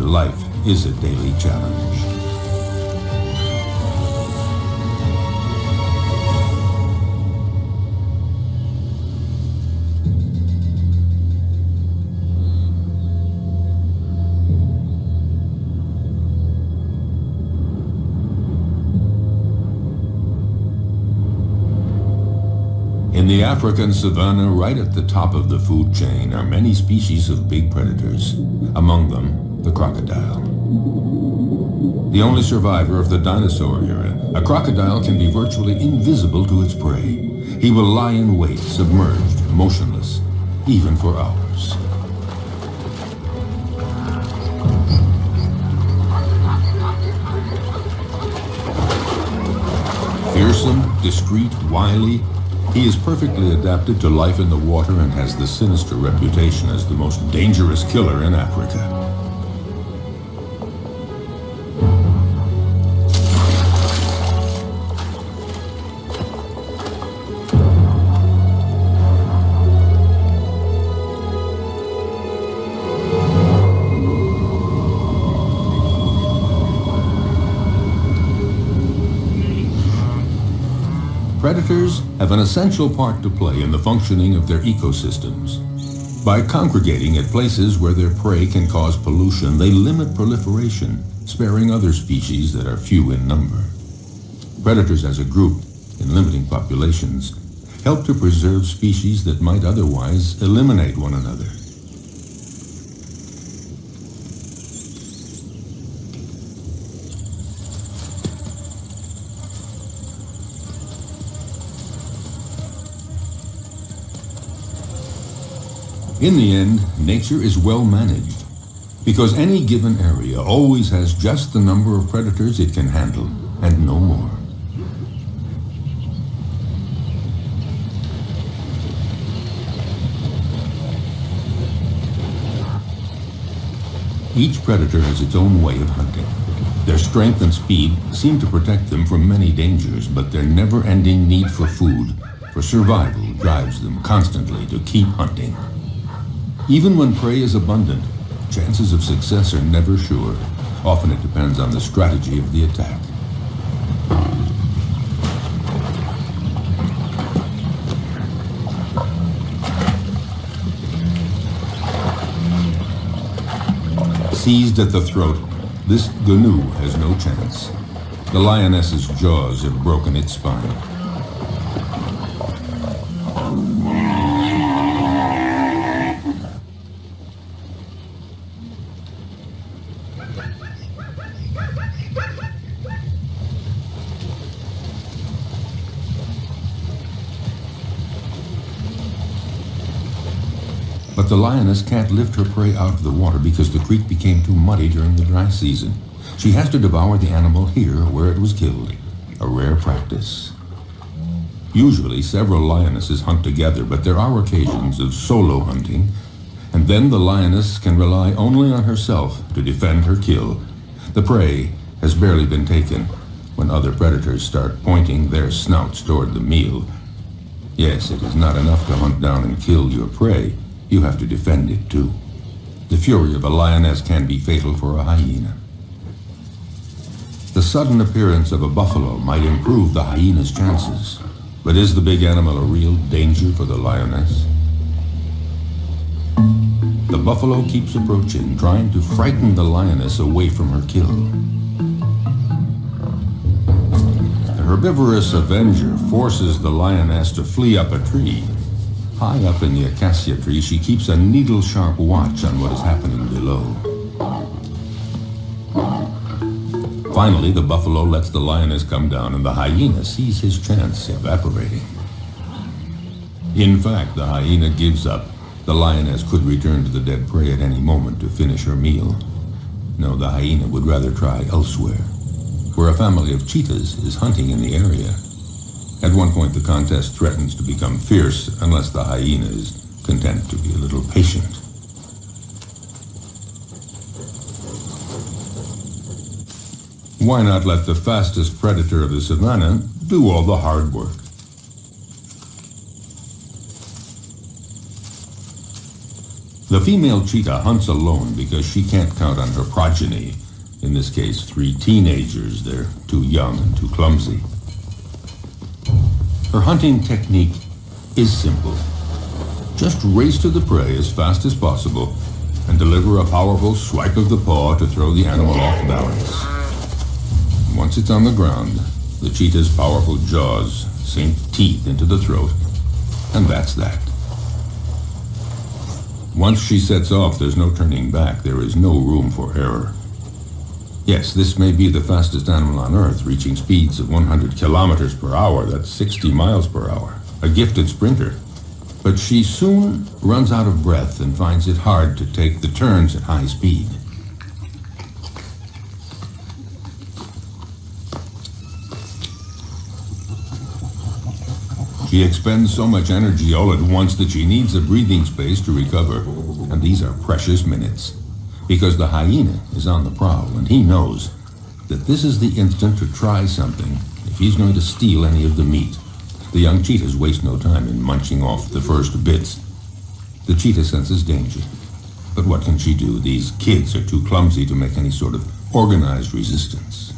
life is a daily challenge. In the African savanna, right at the top of the food chain, are many species of big predators, among them the crocodile. The only survivor of the dinosaur era, a crocodile can be virtually invisible to its prey. He will lie in wait, submerged, motionless, even for hours. Fearsome, discreet, wily, he is perfectly adapted to life in the water and has the sinister reputation as the most dangerous killer in Africa. Predators have an essential part to play in the functioning of their ecosystems. By congregating at places where their prey can cause pollution, they limit proliferation, sparing other species that are few in number. Predators as a group, in limiting populations, help to preserve species that might otherwise eliminate one another. In the end, nature is well managed, because any given area always has just the number of predators it can handle, and no more. Each predator has its own way of hunting. Their strength and speed seem to protect them from many dangers, but their never-ending need for food, for survival, drives them constantly to keep hunting. Even when prey is abundant, chances of success are never sure. Often it depends on the strategy of the attack. Seized at the throat, this gnu has no chance. The lioness's jaws have broken its spine. But the lioness can't lift her prey out of the water because the creek became too muddy during the dry season. She has to devour the animal here where it was killed, a rare practice. Usually several lionesses hunt together, but there are occasions of solo hunting, and then the lioness can rely only on herself to defend her kill. The prey has barely been taken when other predators start pointing their snouts toward the meal. Yes, it is not enough to hunt down and kill your prey. You have to defend it too. The fury of a lioness can be fatal for a hyena. The sudden appearance of a buffalo might improve the hyena's chances, but is the big animal a real danger for the lioness? The buffalo keeps approaching, trying to frighten the lioness away from her kill. The herbivorous avenger forces the lioness to flee up a tree. High up in the acacia tree, she keeps a needle-sharp watch on what is happening below. Finally, the buffalo lets the lioness come down, and the hyena sees his chance evaporating. In fact, the hyena gives up. The lioness could return to the dead prey at any moment to finish her meal. No, the hyena would rather try elsewhere, where a family of cheetahs is hunting in the area. At one point, the contest threatens to become fierce unless the hyena is content to be a little patient. Why not let the fastest predator of the savannah do all the hard work? The female cheetah hunts alone because she can't count on her progeny. In this case, 3 teenagers. They're too young and too clumsy. Her hunting technique is simple. Just race to the prey as fast as possible and deliver a powerful swipe of the paw to throw the animal off balance. Once it's on the ground, the cheetah's powerful jaws sink teeth into the throat, and that's that. Once she sets off, there's no turning back. There is no room for error. Yes, this may be the fastest animal on Earth, reaching speeds of 100 kilometers per hour. That's 60 miles per hour. A gifted sprinter. But she soon runs out of breath and finds it hard to take the turns at high speed. She expends so much energy all at once that she needs a breathing space to recover. And these are precious minutes. Because the hyena is on the prowl, and he knows that this is the instant to try something if he's going to steal any of the meat. The young cheetahs waste no time in munching off the first bits. The cheetah senses danger. But what can she do? These kids are too clumsy to make any sort of organized resistance.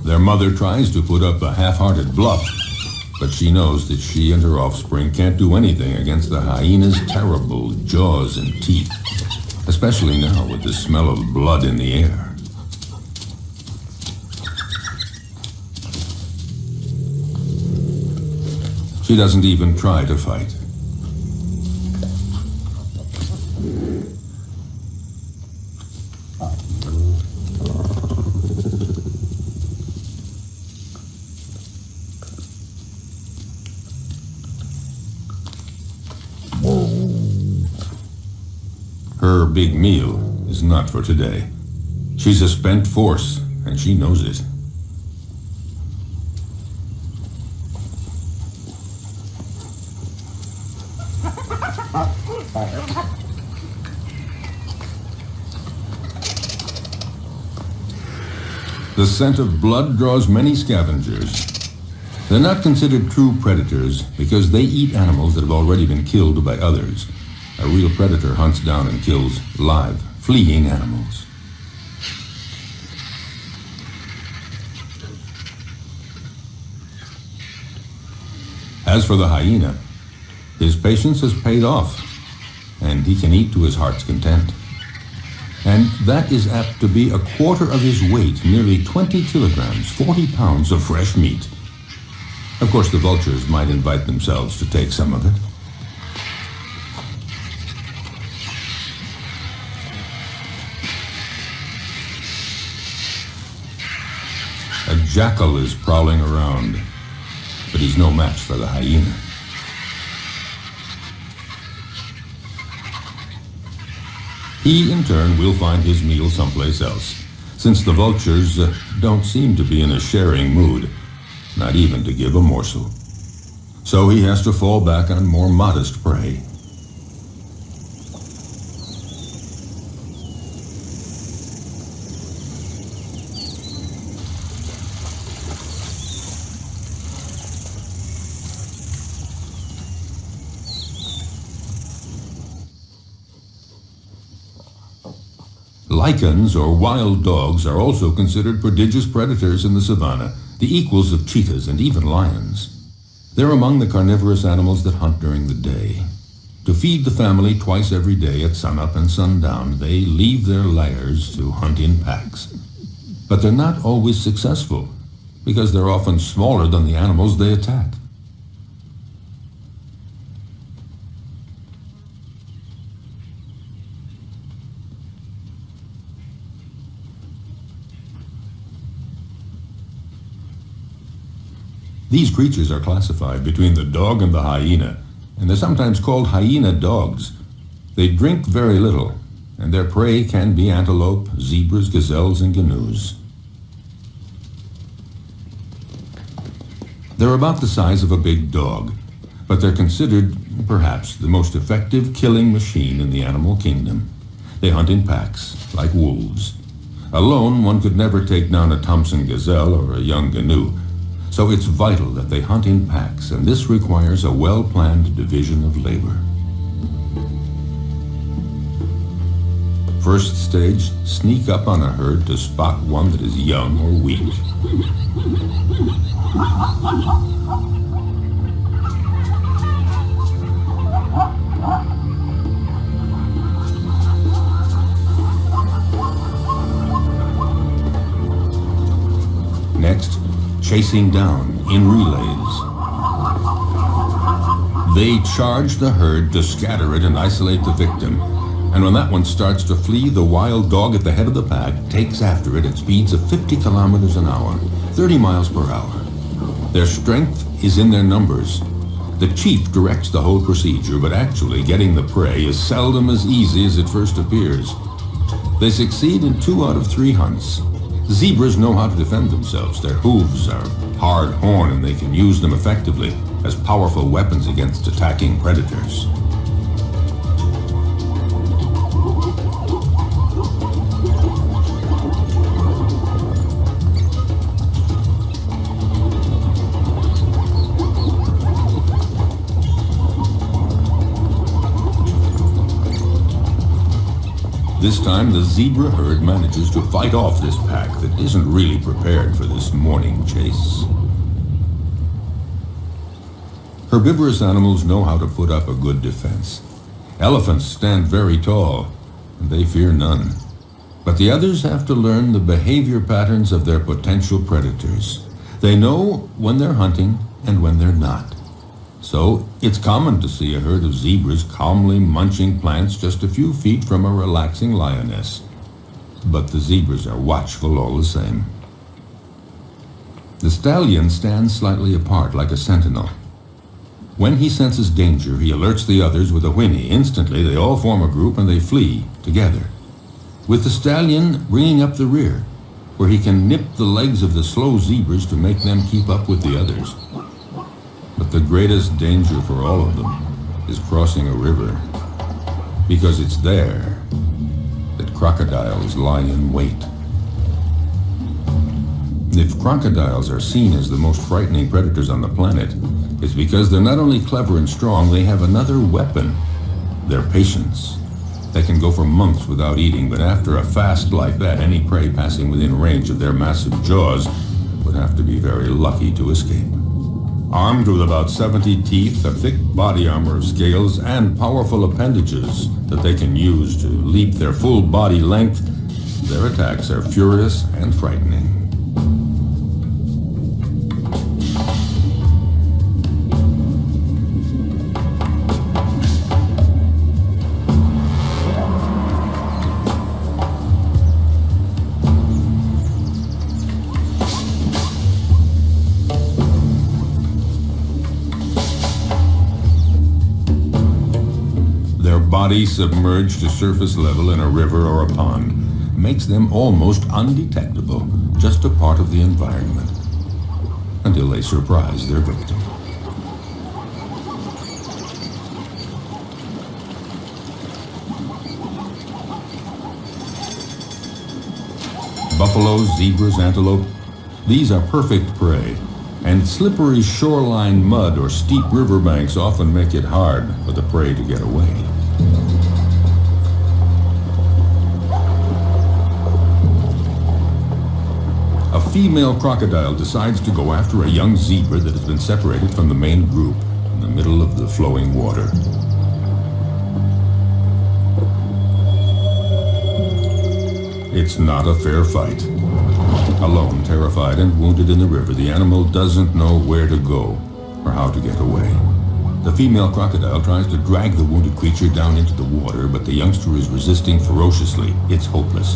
Their mother tries to put up a half-hearted bluff, but she knows that she and her offspring can't do anything against the hyena's terrible jaws and teeth, especially now with the smell of blood in the air. She doesn't even try to fight. Her big meal is not for today. She's a spent force, and she knows it. The scent of blood draws many scavengers. They're not considered true predators because they eat animals that have already been killed by others. A real predator hunts down and kills live, fleeing animals. As for the hyena, his patience has paid off, and he can eat to his heart's content. And that is apt to be a quarter of his weight, nearly 20 kilograms, 40 pounds of fresh meat. Of course, the vultures might invite themselves to take some of it. A jackal is prowling around, but he's no match for the hyena. He, in turn, will find his meal someplace else, since the vultures don't seem to be in a sharing mood, not even to give a morsel. So he has to fall back on more modest prey. Lycans, or wild dogs, are also considered prodigious predators in the savanna, the equals of cheetahs and even lions. They're among the carnivorous animals that hunt during the day. To feed the family twice every day at sunup and sundown, they leave their lairs to hunt in packs. But they're not always successful, because they're often smaller than the animals they attack. These creatures are classified between the dog and the hyena, and they're sometimes called hyena dogs. They drink very little, and their prey can be antelope, zebras, gazelles, and gnus. They're about the size of a big dog, but they're considered, perhaps, the most effective killing machine in the animal kingdom. They hunt in packs, like wolves. Alone, one could never take down a Thompson gazelle or a young gnu, so it's vital that they hunt in packs, and this requires a well-planned division of labor. First stage, sneak up on a herd to spot one that is young or weak. Next, chasing down in relays. They charge the herd to scatter it and isolate the victim. And when that one starts to flee, the wild dog at the head of the pack takes after it at speeds of 50 kilometers an hour, 30 miles per hour. Their strength is in their numbers. The chief directs the whole procedure, but actually getting the prey is seldom as easy as it first appears. They succeed in 2 out of 3 hunts. Zebras know how to defend themselves. Their hooves are hard horn, and they can use them effectively as powerful weapons against attacking predators. This time, the zebra herd manages to fight off this pack that isn't really prepared for this morning chase. Herbivorous animals know how to put up a good defense. Elephants stand very tall, and they fear none. But the others have to learn the behavior patterns of their potential predators. They know when they're hunting and when they're not. So, it's common to see a herd of zebras calmly munching plants just a few feet from a relaxing lioness. But the zebras are watchful all the same. The stallion stands slightly apart like a sentinel. When he senses danger, he alerts the others with a whinny. Instantly, they all form a group and they flee together, with the stallion bringing up the rear, where he can nip the legs of the slow zebras to make them keep up with the others. But the greatest danger for all of them is crossing a river, because it's there that crocodiles lie in wait. If crocodiles are seen as the most frightening predators on the planet, it's because they're not only clever and strong, they have another weapon: their patience. They can go for months without eating, but after a fast like that, any prey passing within range of their massive jaws would have to be very lucky to escape. Armed with about 70 teeth, a thick body armor of scales, and powerful appendages that they can use to leap their full body length, their attacks are furious and frightening. Body submerged to surface level in a river or a pond makes them almost undetectable, just a part of the environment, until they surprise their victim. Buffaloes, zebras, antelope, these are perfect prey, and slippery shoreline mud or steep riverbanks often make it hard for the prey to get away. A female crocodile decides to go after a young zebra that has been separated from the main group in the middle of the flowing water. It's not a fair fight. Alone, terrified and wounded in the river, the animal doesn't know where to go or how to get away. The female crocodile tries to drag the wounded creature down into the water, but the youngster is resisting ferociously. It's hopeless.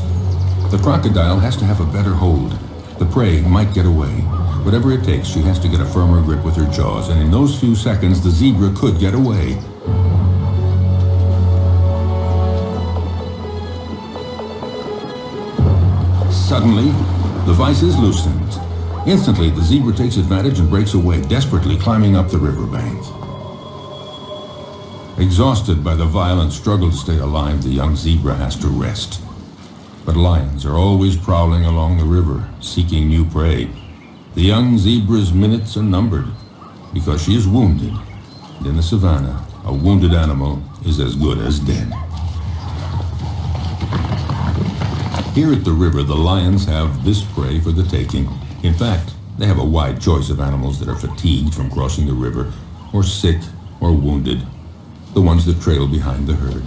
The crocodile has to have a better hold. The prey might get away. Whatever it takes, she has to get a firmer grip with her jaws, and in those few seconds, the zebra could get away. Suddenly, the vice is loosened, Instantly, the zebra takes advantage and breaks away, desperately climbing up the riverbank. Exhausted by the violent struggle to stay alive, the young zebra has to rest. But lions are always prowling along the river, seeking new prey. The young zebra's minutes are numbered because she is wounded. And in the savannah, a wounded animal is as good as dead. Here at the river, the lions have this prey for the taking. In fact, they have a wide choice of animals that are fatigued from crossing the river, or sick, or wounded, the ones that trail behind the herd.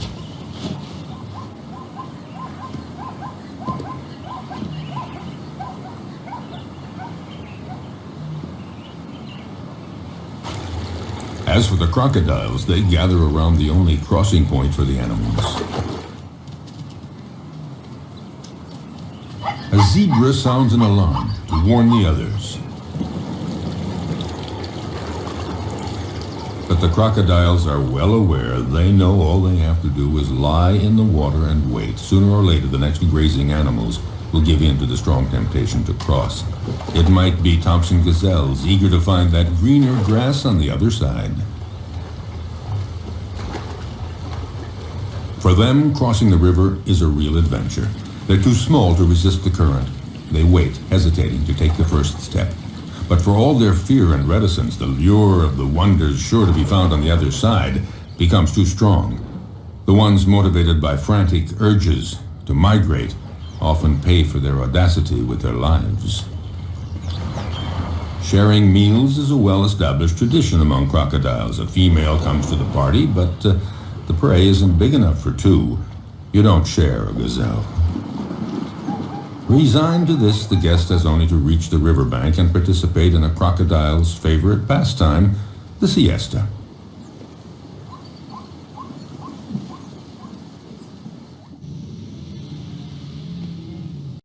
As for the crocodiles, they gather around the only crossing point for the animals. A zebra sounds an alarm to warn the others. But the crocodiles are well aware. They know all they have to do is lie in the water and wait. Sooner or later, the next grazing animals will give in to the strong temptation to cross. It might be Thompson gazelles, eager to find that greener grass on the other side. For them, crossing the river is a real adventure. They're too small to resist the current. They wait, hesitating to take the first step. But for all their fear and reticence, the lure of the wonders sure to be found on the other side becomes too strong. The ones motivated by frantic urges to migrate often pay for their audacity with their lives. Sharing meals is a well-established tradition among crocodiles. A female comes to the party, but the prey isn't big enough for two. You don't share a gazelle. Resigned to this, the guest has only to reach the riverbank and participate in a crocodile's favorite pastime, the siesta.